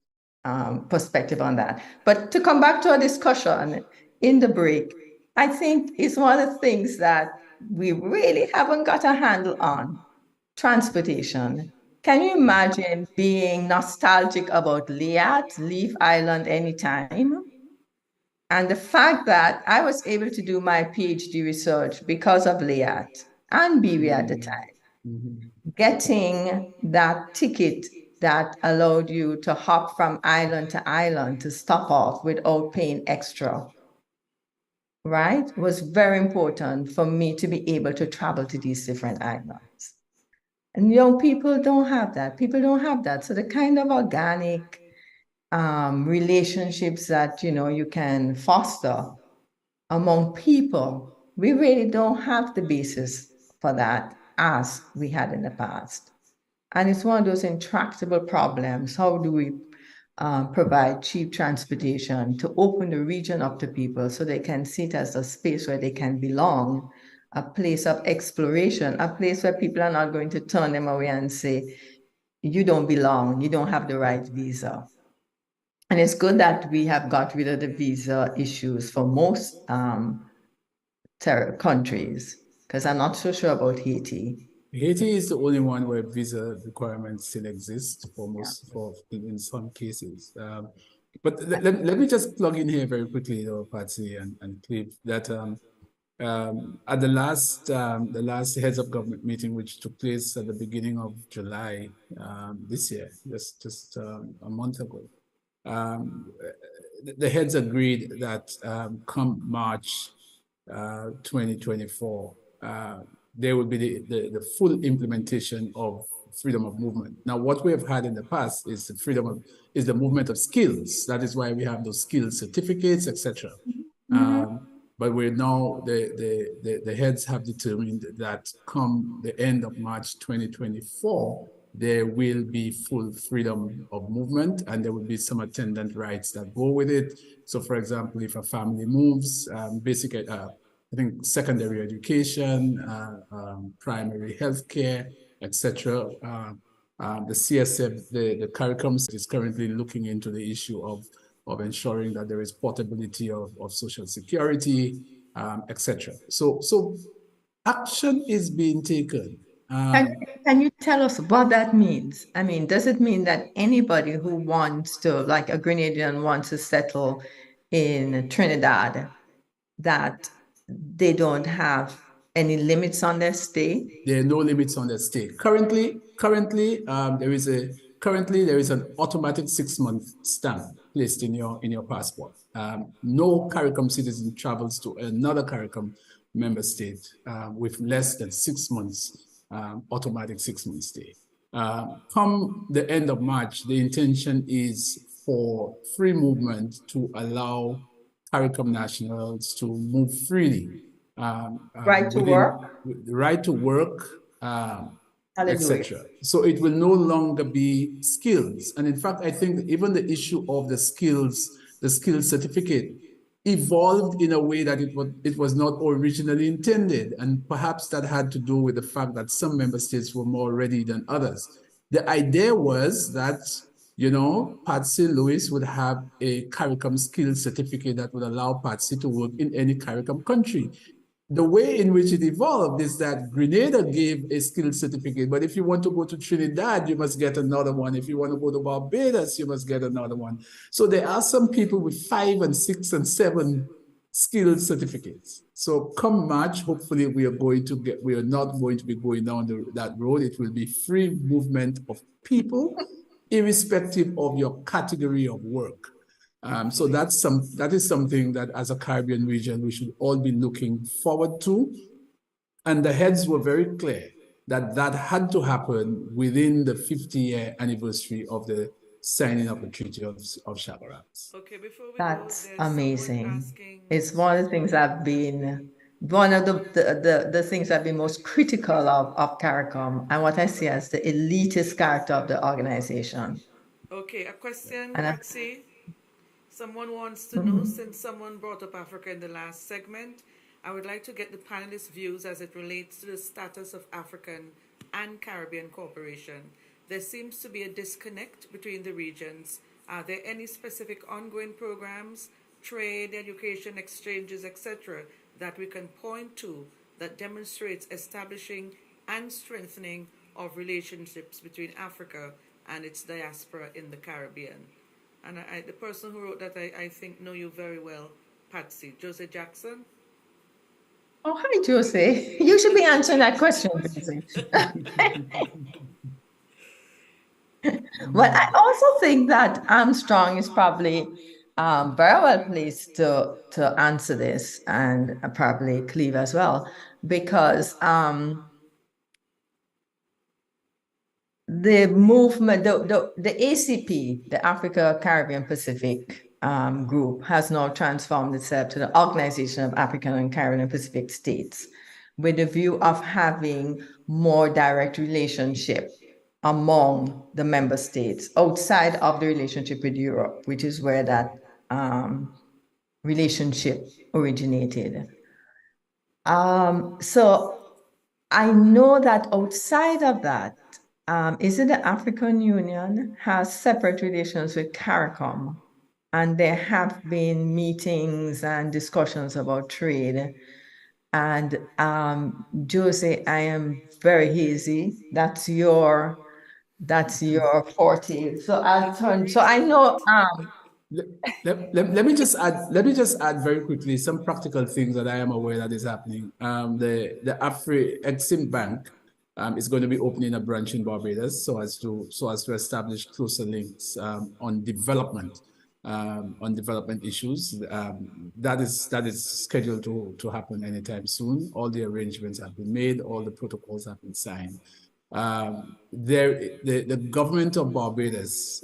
perspective on that. But to come back to our discussion in the break, I think it's one of the things that we really haven't got a handle on: transportation. Can you imagine being nostalgic about Liat, Leaf Island anytime? And the fact that I was able to do my PhD research because of Liat and Biwi at the time, getting that ticket that allowed you to hop from island to island to stop off without paying extra, right, was very important for me to be able to travel to these different islands. And young people don't have that. So the kind of organic relationships that, you can foster among people, we really don't have the basis for that as we had in the past. And it's one of those intractable problems. How do we provide cheap transportation to open the region up to people so they can see it as a space where they can belong, a place of exploration, a place where people are not going to turn them away and say, you don't belong, you don't have the right visa. And it's good that we have got rid of the visa issues for most countries, because I'm not so sure about Haiti. Haiti is the only one where visa requirements still exist, in some cases. But let me just plug in here very quickly, though, Patsy and Cleve, that at the last heads of government meeting, which took place at the beginning of July this year, just a month ago, um, the heads agreed that come March 2024, there will be the full implementation of freedom of movement. Now, what we have had in the past is the movement of skills. That is why we have those skills certificates, etc. But we're now the heads have determined that come the end of March 2024, there will be full freedom of movement, and there will be some attendant rights that go with it. So, for example, if a family moves, I think secondary education, primary health care, etc. The CSF, the curriculum is currently looking into the issue of ensuring that there is portability of social security, etc. So action is being taken. Can you tell us what that means? I mean, does it mean that anybody who wants to, like a Grenadian wants to settle in Trinidad, that they don't have any limits on their stay? There are no limits on their stay. Currently, there is an automatic 6-month stamp placed in your passport. No CARICOM citizen travels to another CARICOM member state with less than 6 months automatic 6-month stay. Come the end of March, the intention is for free movement to allow CARICOM nationals to move freely. Right to work? Right to work, Hallelujah. etc. So it will no longer be skills. And in fact, I think even the issue of the skills certificate evolved in a way that it was not originally intended. And perhaps that had to do with the fact that some member states were more ready than others. The idea was that, Patsy Lewis would have a CARICOM skills certificate that would allow Patsy to work in any CARICOM country. The way in which it evolved is that Grenada gave a skills certificate, but if you want to go to Trinidad, you must get another one. If you want to go to Barbados, you must get another one. So there are some people with 5 and 6 and 7 skills certificates. So come March, hopefully we are not going to be going down that road. It will be free movement of people, irrespective of your category of work. So that is something that as a Caribbean region, we should all be looking forward to. And the heads were very clear that had to happen within the 50-year anniversary of the signing of the Treaty of Chagarans. Okay, before we That's go, there's amazing. asking, It's one of the things one of the things I've been most critical of CARICOM, and what I see as the elitist character of the organization. Okay, a question, And Patsy. Someone wants to know, since someone brought up Africa in the last segment, I would like to get the panelists' views as it relates to the status of African and Caribbean cooperation. There seems to be a disconnect between the regions. Are there any specific ongoing programs, trade, education, exchanges, etc., that we can point to that demonstrates establishing and strengthening of relationships between Africa and its diaspora in the Caribbean? And the person who wrote that, I think, know you very well, Patsy. Jose Jackson? Oh, hi, Jose. You should be answering that question, Jose. But I also think that Armstrong is probably very well placed to answer this, and probably Cleve as well, because the movement, the ACP, the Africa, Caribbean, Pacific group, has now transformed itself to the Organization of African and Caribbean and Pacific States, with the view of having more direct relationship among the member states outside of the relationship with Europe, which is where that relationship originated. So I know that outside of that, is it the African Union has separate relations with CARICOM, and there have been meetings and discussions about trade. And Jose, I am very hazy. That's your forte. So I'll turn. So I know Let me just add very quickly some practical things that I am aware that is happening. The Afri-Exim Bank is going to be opening a branch in Barbados so as to establish closer links on development issues. That is scheduled to happen anytime soon. All the arrangements have been made, all the protocols have been signed. The government of Barbados,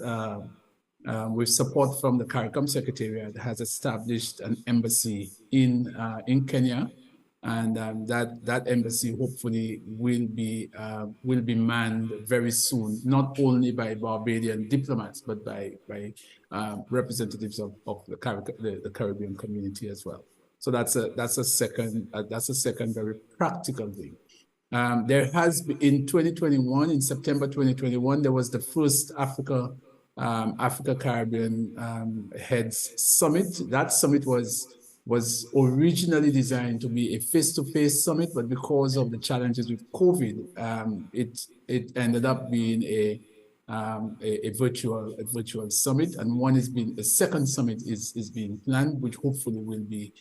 with support from the CARICOM Secretariat, has established an embassy in Kenya, and that embassy hopefully will be manned very soon, not only by Barbadian diplomats but by representatives of the Caribbean community as well. So that's a second very practical thing. There has been in 2021, in September 2021, there was the first Africa Caribbean Heads Summit. That summit was originally designed to be a face-to-face summit, but because of the challenges with COVID, it ended up being a virtual summit, and a second summit is being planned, which hopefully will be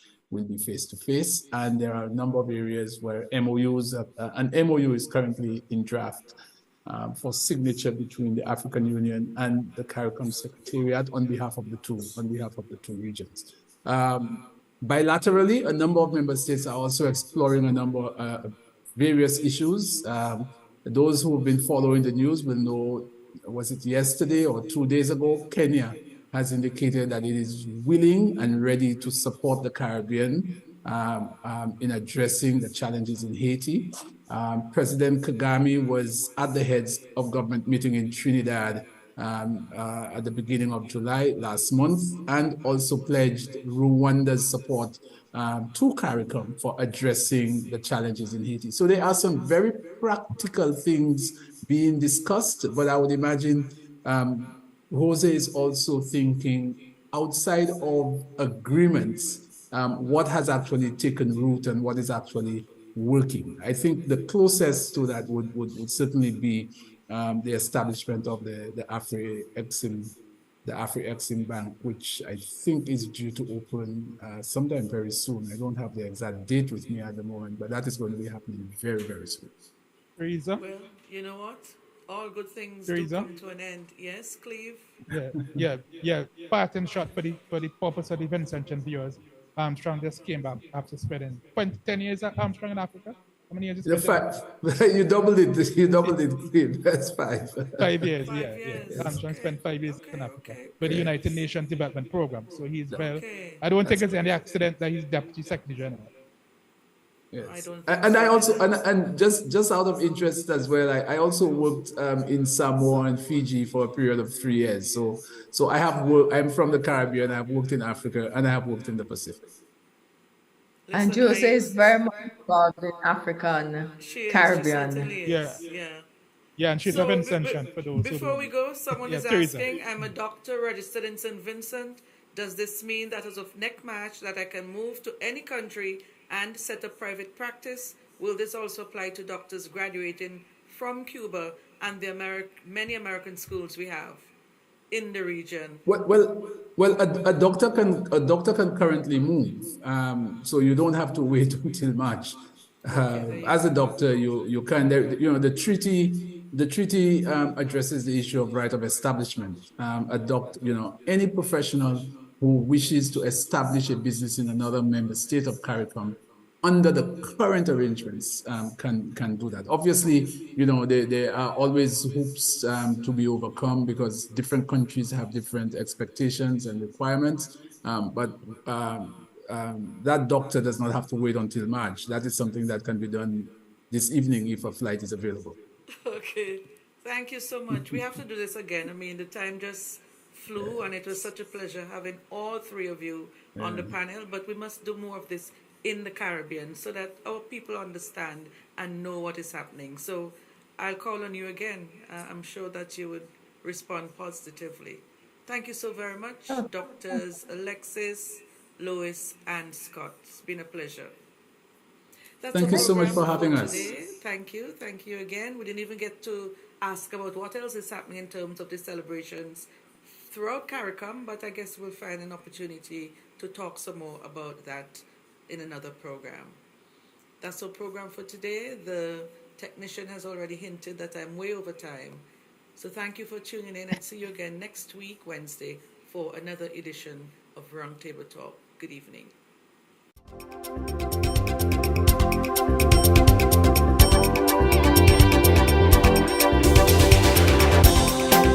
face-to-face. And there are a number of areas where MOUs, an MOU is currently in draft for signature between the African Union and the CARICOM Secretariat on behalf of the two regions. Bilaterally, a number of member states are also exploring a number of various issues. Those who have been following the news will know, was it yesterday or 2 days ago, Kenya has indicated that it is willing and ready to support the Caribbean in addressing the challenges in Haiti. President Kagame was at the heads of government meeting in Trinidad at the beginning of July last month, and also pledged Rwanda's support to CARICOM for addressing the challenges in Haiti. So there are some very practical things being discussed, but I would imagine Jose is also thinking outside of agreements, what has actually taken root and what is actually working. I think the closest to that would certainly be the establishment of the Afri-Exim Bank, which I think is due to open sometime very soon. I don't have the exact date with me at the moment, but that is going to be happening very, very soon. Teresa? Well, you know what? All good things do come to an end. Yes, Cleve? Yeah. Part and short for the purpose of the Vincent and viewers. Armstrong just came back after spending 10 years at Armstrong in Africa. How many years? You doubled it, Cleve. That's 5. 5 years, 5 yeah. years. Armstrong spent 5 years in Africa with Okay. the United Nations Development Program. So he's I don't think it's any accident that he's Deputy Secretary General. Yes. I don't think and so. I also and just out of interest as well, I also worked in Samoa and Fiji for a period of 3 years. So I have worked. I'm from the Caribbean. I've worked in Africa and I have worked in the Pacific. And Listen, Jose is very much involved in African she Caribbean. certainly is. Yeah. Yeah, and she's So, a Vincentian for those who before don't we know. go, someone is Teresa. asking, I'm a doctor registered in St. Vincent. Does this mean that as of next March that I can move to any country and set up private practice? Will this also apply to doctors graduating from Cuba and the many American schools we have in the region? Well, a doctor can currently move, so you don't have to wait until March. As a doctor, you can. The treaty addresses the issue of right of establishment. Any professional who wishes to establish a business in another member state of CARICOM under the current arrangements can do that. Obviously, there are always hoops to be overcome because different countries have different expectations and requirements. But that doctor does not have to wait until March. That is something that can be done this evening if a flight is available. Okay, thank you so much. We have to do this again. I mean, the time just flew, and it was such a pleasure having all three of you on the panel. But we must do more of this in the Caribbean so that our people understand and know what is happening. So I'll call on you again. I'm sure that you would respond positively. Thank you so very much, Doctors Alexis, Lois, and Scott. It's been a pleasure. Thank you so much for having us. Thank you again. We didn't even get to ask about what else is happening in terms of the celebrations throughout CARICOM, but I guess we'll find an opportunity to talk some more about that in another program. That's our program for today. The technician has already hinted that I'm way over time. So thank you for tuning in, and see you again next week, Wednesday, for another edition of Roundtable Talk. Good evening.